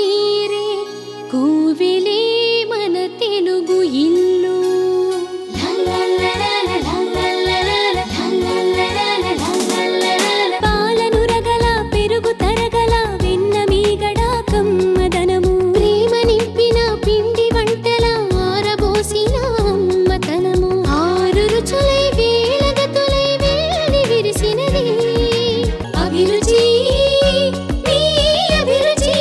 తీరే కోవెలే మన తెలుగు ఇల్లు పాలను రగల పెరుగు తరగల వెన్న మీగడ కమ్మదనము ప్రేమ నింపిన పిండి వంటల ఆరబోసిన అమ్మతనము ఆరు రుచులై వేలగతులై వెళ్ళి విరిసినది అభిరుచి మీ అభిరుచి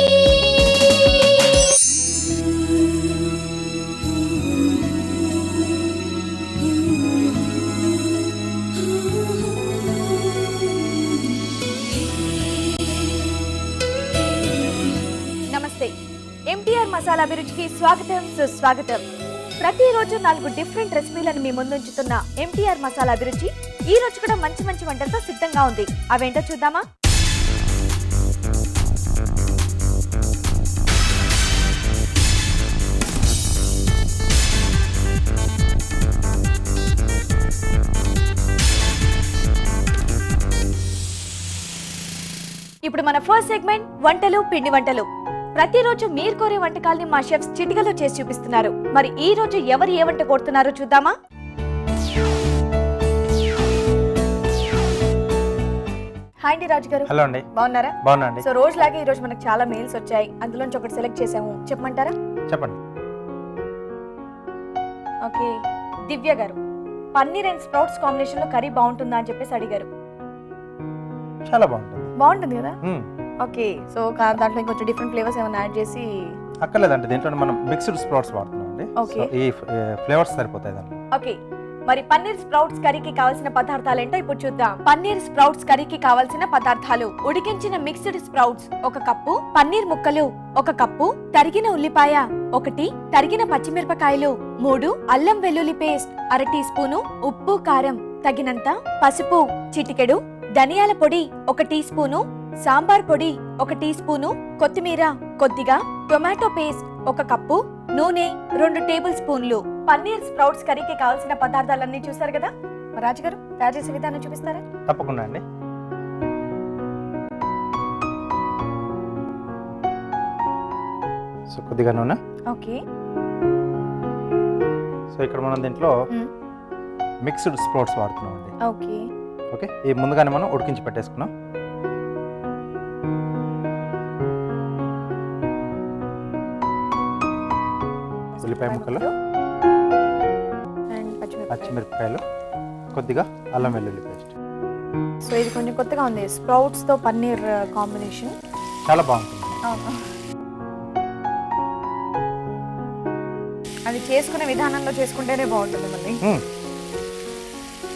నమస్తే ఎంటీఆర్ మసాలా అభిరుచికి స్వాగతం సుస్వాగతం. ప్రతిరోజు 4 డిఫరెంట్ రెసిపీలను మీ ముందుంచుతున్న ఎంటీఆర్ మసాలా అభిరుచి ఈ రోజు కూడా మంచి మంచి వంటలతో సిద్ధంగా ఉంది. అవేంటో చూద్దామా? ఇప్పుడు మన ఫస్ట్ సెగ్మెంట్ వంటలు పిండి వంటలు. ప్రతిరోజు మీరు కోరే వంటకాల్ని మా షెఫ్స్ చిటికలో చేసి చూపిస్తున్నారు. మరి ఈ రోజు ఎవరు ఏ వంట కోరుతున్నారో చూద్దామా? హాయ్ అండి రాజు గారు. హలో అండి. బాగున్నారా? బాగున్నాండి. సో రోజులాగే ఈ రోజు మనకు చాలా మెయిల్స్ వచ్చాయి, అందులోంచి ఒకటి సెలెక్ట్ చేసాము, చెప్పమంటారా? చెప్పండి. ఓకే, దివ్య గారు పన్నీర్ అండ్ స్ప్రౌట్స్ కాంబినేషన్ లో కర్రీ బాగుంటుందా అని చెప్పేసి అడిగారు. చాలా బాగుంటుంది. బాగుంటుంది కదా? ఓకే, సో దాంట్లో ఇంకొంచెం డిఫరెంట్ ఫ్లేవర్స్ ఏమైనా యాడ్ చేసి అక్కర్లేదంటే దీంట్లో మనం మిక్స్డ్ స్ప్రౌట్స్ వాడుతున్నాం అండి. ఓకే, ఈ ఫ్లేవర్స్ సరిపోతాయి దాంట్లో. ఓకే, మరి పన్నీర్ స్ప్రౌట్స్ కర్రీకి కావాల్సిన పదార్థాలు ఏంటో ఇప్పుడు చూద్దాం. పన్నీర్ స్ప్రౌట్స్ కర్రీకి కావాల్సిన పదార్థాలు: ఉడికించిన మిక్స్డ్ స్ప్రౌట్స్ 1 కప్పు, పన్నీర్ ముక్కలు 1 కప్పు, తరిగిన ఉల్లిపాయ 1, తరిగిన పచ్చిమిరపకాయలు 3, అల్లం వెల్లుల్లి పేస్ట్ 1/2 టీ స్పూను, ఉప్పు కారం తగినంత, పసుపు చిటికెడు, ధనియాల పొడి 1 టీ స్పూను, సాంబార్ పొడి 1 టీ స్పూను, కొత్తిమీర కొద్దిగా, టొమాటో పేస్ట్ 1 కప్పు, నూనె 2 టేబుల్ స్పూన్లు. పన్నీర్ స్ప్రౌట్స్ కర్రీకి కావాల్సిన పదార్థాలన్నీ చూసారు కదా. రాజు గారు తయారు చేసే విధానం చూపిస్తారా? తప్పకుండా అండి. సో కొద్దిగా నూనె. ఓకే, సో ఇక్కడ మనం దీంట్లో మిక్స్డ్ స్ప్రౌట్స్ వాడుతున్నాం అండి. ఓకే, ఓకే, ఈ ముందుగానే మనం ఉడికించి పెట్టేసుకున్నాం. ఉల్లిపాయ ముక్కలు, పచ్చిమిరపకాయలు, కొద్దిగా అల్లం వెల్లుల్లి పేస్ట్. సో ఇది కొంచెం కొత్తగా ఉంది, స్ప్రౌట్స్ తో పన్నీర్ కాంబినేషన్ చాలా బాగుంటుంది. అది చేసుకునే విధానంలో చేసుకుంటేనే బాగుంటుంది మళ్ళీ.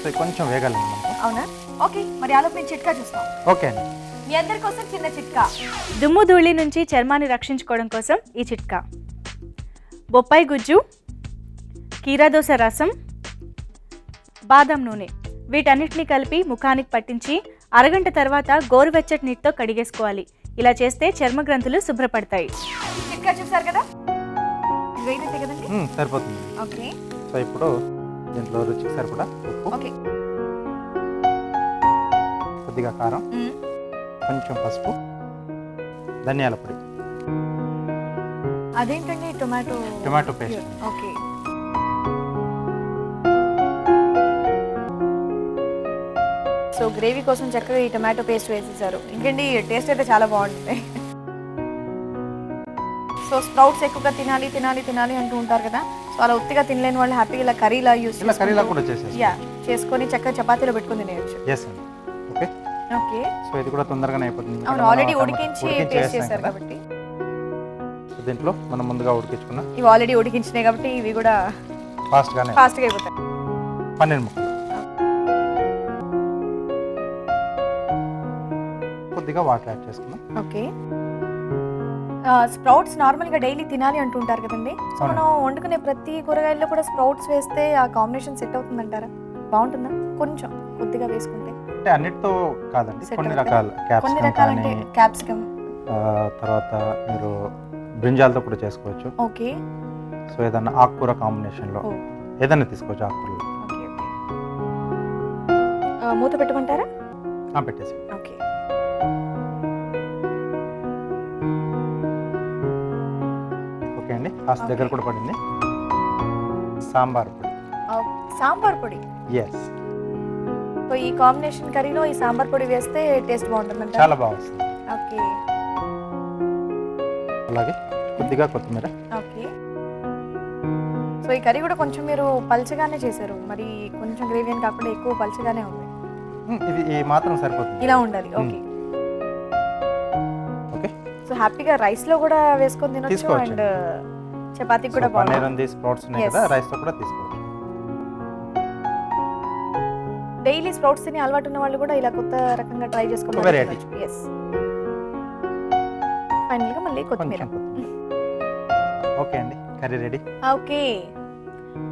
సో కొంచెం వేగాలండి మనకు. అవునా? ఓకే, మరి ఆలోపు మేము చిట్కా చూస్తాం. ఓకే అండి. మీ అందరి కోసం చిన్న చిట్కా. దుమ్ము ధూళి నుంచి చర్మాన్ని రక్షించుకోవడం కోసం ఈ చిట్కా: బొప్పాయి గుజ్జు, కీరాదోస రసం, బాదం నూనె, వీటన్నిటిని కలిపి ముఖానికి పట్టించి అరగంట తర్వాత గోరువెచ్చటి నీటితో కడిగేసుకోవాలి. ఇలా చేస్తే చర్మ గ్రంథులు శుభ్రపడతాయి. చిట్కా చూసారు కదా, కదండి? సరిపోతుంది. ఓకే, సో ఇప్పుడు దీంట్లో రుచికి సరిపడా ఉప్పు, ఓకే, కొద్దిగా కారం, కొంచెం పసుపు, ధనియాల పొడి. అదేంటండి? Tomato paste. Okay, so gravy కోసం చక్కగా ఈ టొమాటో పేస్ట్ వేసేసారు. ఇంకండి టేస్ట్ అయితే చాలా బాగుంటుంది. సో స్ప్రౌట్స్ ఎక్కువగా తినాలి తినాలి తినాలి అంటూ ఉంటారు కదా, సో అలా ఉత్తిగా తినలేని వాళ్ళు హ్యాపీగా ఇలా కర్రీలా చేసుకొని చక్కగా చపాతీలో పెట్టుకుని తినేయచ్చు. ఓకే, ఓకే, సో ఇది కూడా తొందరగానే అయిపోతుంది. అవును, ఆల్రెడీ ఉడికించి పేస్ట్ చేశారు కాబట్టి. సో దీంట్లో మనం ముందుగా ఉడికించుకున్నాం. ఇవి ఆల్రెడీ ఉడికించినాయి కాబట్టి ఇవి కూడా ఫాస్ట్గా అయిపోతాయి. పన్నీర్ ముక్కలు కొద్దిగా వాటర్ యాడ్ చేసుకున్నాం. ఓకే, స్ప్రౌట్స్ నార్మల్గా డైలీ తినాలి అంటుంటారు కదండి, సో మనం వండుకునే ప్రతి కూరగాయల్లో కూడా స్ప్రౌట్స్ వేస్తే ఆ కాంబినేషన్ సెట్ అవుతుందంటారా? బాగుంటుందా? కొంచెం కొద్దిగా వేసుకుంటే. అంటే అన్నిటితో కాదండి, కొన్ని రకాల అంటే క్యాప్సికమ్, తర్వాత మీరు బ్రింజాల్తో కూడా చేసుకోవచ్చు. ఓకే, సో ఏదన్నా ఆకుకూర కాంబినేషన్లో ఏదైనా తీసుకోవచ్చు. ఆకుకూరలు. ఓకే, మూత పెట్టమంటారా? పెట్టేసి. ఓకే, కాస్త దగ్గర కూడా పడింది. సాంబార్ పొడి. సాంబార్ పొడి. ఎస్. సో ఈ కాంబినేషన్ కర్రీలో ఈ సాంబార్ పొడి వేస్తే టేస్ట్ బాగుంటుందంట. చాలా బాగా వస్తుంది. ఓకే. అలాగే కొద్దిగా కొత్తిమీర. ఓకే. సో ఈ కర్రీ కూడా కొంచెం మీరు పల్చగానే చేశారు, మరి కొంచెం గ్రేవీ అని కాకుండా ఎక్కువ పల్చగానే ఉంది. ఇది ఈ మాత్రం సరిపోతుంది. ఇలా ఉండాలి. ఓకే. ఓకే. సో హ్యాపీగా రైస్ లో కూడా వేసుకొని తినొచ్చు అండ్ చపాతీకి కూడా బాగుంటుంది. పన్నీర్ ఉంది, స్ప్రౌట్స్ ఉన్నాయి కదా, రైస్ తో కూడా తీసుకోవచ్చు. డైలీ స్ప్రౌట్స్ తిని అలవాటు ఉన్న వాళ్ళు కూడా ఇలా కొత్త రకంగా ట్రై చేసుకుంటారు. వెరైటీ. yes. ఫైనల్ గా మళ్ళీ కొత్తిమీర. ఓకే అండి, curry ready. Okay.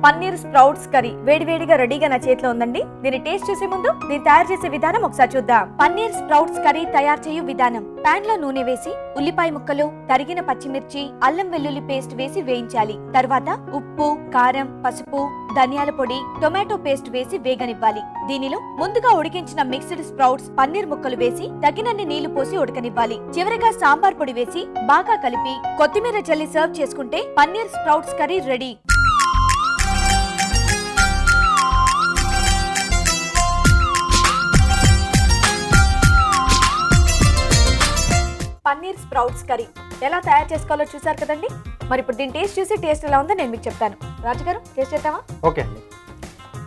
Paneer sprouts curry వేడివేడిగా రెడీగా నా చేతిలో ఉందండి. దీన్ని టేస్ట్ చేసే ముందు దీన్ని తయారు చేసే విధానం ఒకసారి చూద్దాం. పన్నీర్ స్ప్రౌట్స్ కర్రీ తయారు చేయు విధానం: పాన్ లో నూనె వేసి ఉల్లిపాయ ముక్కలు, తరిగిన పచ్చిమిర్చి, అల్లం వెల్లుల్లి పేస్ట్ వేసి వేయించాలి. తర్వాత ఉప్పు, కారం, పసుపు, ధనియాల పొడి, టొమాటో పేస్ట్ వేసి వేగనివ్వాలి. దీనిలో ముందుగా ఉడికించిన మిక్స్డ్ స్ప్రౌట్స్, పన్నీర్ ముక్కలు వేసి తగినన్ని నీళ్లు పోసి ఉడకనివ్వాలి. చివరిగా సాంబార్ పొడి వేసి బాగా కలిపి కొత్తిమీర చల్లి సర్వ్ చేసుకుంటే paneer sprouts curry ready. Paneer sprouts curry ఎలా తయారు చేసుకోవాలో చూసారు కదండి. మరి ఇప్పుడు దీన్ని టేస్ట్ చూసి టేస్ట్ ఎలా ఉందో నేను మీకు చెప్తాను. రాజు గారు టేస్ట్ చేద్దామా? ఓకే అండి.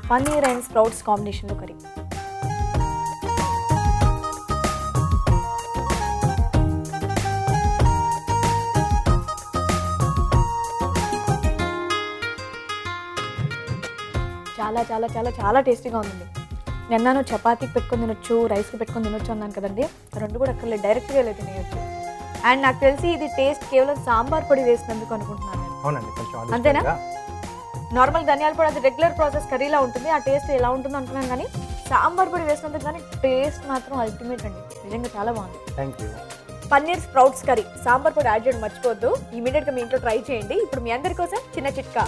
పన్నీర్ అండ్ స్ప్రౌట్స్ కాంబినేషన్లో కర్రీ. చాలా చాలా చాలా చాలా టేస్టీగా ఉందండి. నిన్న చపాతీకి పెట్టుకొని తినొచ్చు, రైస్కి పెట్టుకొని తినొచ్చు అన్నాను కదండి. రెండు కూడా అక్కర్లేదు, డైరెక్ట్గా వెళ్ళి తినేయచ్చు. అండ్ నాకు తెలిసి ఇది టేస్ట్ కేవలం సాంబార్ పొడి వేసినందుకు అనుకుంటున్నాను. అవునండి, కొంచెం అంతేనా? నార్మల్ ధనియాల పొడి అది రెగ్యులర్ ప్రాసెస్ కర్రీలా ఉంటుంది, ఆ టేస్ట్ ఎలా ఉంటుందో అనుకున్నాను. కానీ సాంబార్ పొడి వేసినందుకు కానీ టేస్ట్ మాత్రం అల్టిమేట్ అండి, నిజంగా చాలా బాగుంది. Thank you. Paneer sprouts curry sambar పొడి యాడ్ చేయడం మర్చిపోవద్దు. ఇమీడియట్గా మీ ఇంట్లో ట్రై చేయండి. ఇప్పుడు మీ అందరి కోసం చిన్న చిట్కా.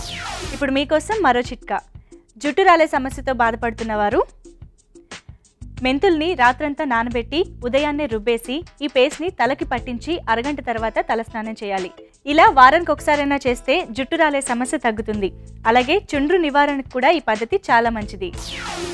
ఇప్పుడు మీకోసం మరో చిట్కా. జుట్టు రాలే సమస్యతో బాధపడుతున్నవారు మెంతుల్ని రాత్రంతా నానబెట్టి ఉదయాన్నే రుబ్బేసి ఈ పేస్ట్ని తలకి పట్టించి అరగంట తర్వాత తలస్నానం చేయాలి. ఇలా వారానికి ఒకసారైనా చేస్తే జుట్టు రాలే సమస్య తగ్గుతుంది. అలాగే చుండ్రు నివారణకు కూడా ఈ పద్ధతి చాలా మంచిది.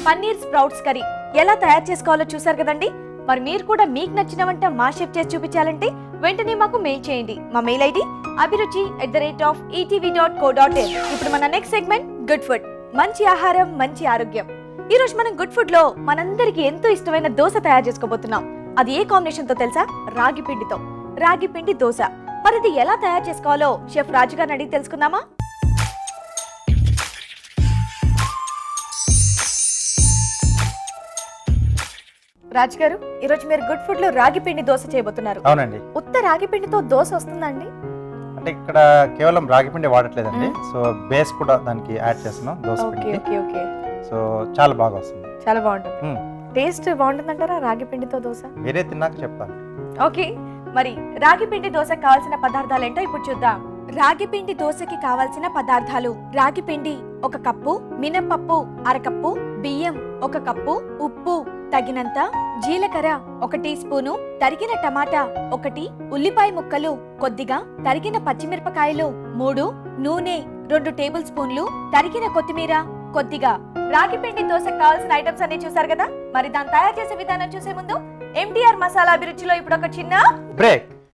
పన్నీర్ స్ప్రౌట్స్ కర్రీ ఎలా తయారు చేసుకోవాలో చూసారు కదండి. మరి మీరు కూడా మీకు నచ్చిన వంట మా షెఫ్ చేసి చూపించాలంటే వెంటనే మాకు మెయిల్ చేయండి. మా మెయిల్ ఐడి abhiruchi@etv.co.in. ఇప్పుడు మన నెక్స్ట్ సెగ్మెంట్ గుడ్ ఫుడ్. మంచి ఆహారం, మంచి ఆరోగ్యం. ఈ రోజు మనం గుడ్ ఫుడ్ లో మనందరికి ఎంతో ఇష్టమైన దోశ తయారు చేసుకోబోతున్నాం. అది ఏ కాంబినేషన్ తో తెలుసా? రాగి పిండితో. రాగి పిండి దోశ. మరి ఇది ఎలా తయారు చేసుకోవాలో షెఫ్ రాజు గారిని అడిగి తెలుసుకుందామా? రాజు గారు, ఈరోజు మీరు గుడ్ ఫుడ్ లో రాగి పిండి దోశ చేయబోతున్నారు. అవునండి. ఉత్త రాగి పిండితో దోశ వస్తుందండి? అంటే ఇక్కడ కేవలం రాగి పిండి వాడట్లేదండి, సో బేస్ కూడా దానికి యాడ్ చేస్తున్నాం దోశ పిండి. Okay okay. సో చాలా బాగా వస్తుంది. చాలా బాగుంటుంది. టేస్ట్ బాగుంటుందంటారా రాగి పిండితో దోశ? మీరే తిన్నాక చెప్తాను. ఓకే. మరి రాగి పిండి దోశకు కావాల్సిన పదార్థాలు ఏంటో ఇప్పుడు చూద్దాం. రాగి పిండి దోశకి కావాల్సిన పదార్థాలు: రాగి పిండి 1 కప్పు, మినపప్పు 1/2 కప్పు, బియ్యం 1 కప్పు, ఉప్పు తగినంత, జీలకర్ర 1 టీ స్పూను, తరిగిన టమాటా 1, ఉల్లిపాయ ముక్కలు కొద్దిగా, తరిగిన పచ్చిమిరపకాయలు 3, నూనె 2 టేబుల్ స్పూన్లు, తరిగిన కొత్తిమీర కొద్దిగా. రాగి పిండి దోశకు కావాల్సిన ఐటమ్స్ అన్ని చూసారు కదా. మరి దాన్ని తయారు చేసే విధానం చూసే ముందు MTR మసాలా అభిరుచిలో ఇప్పుడు ఒక చిన్న బ్రేక్.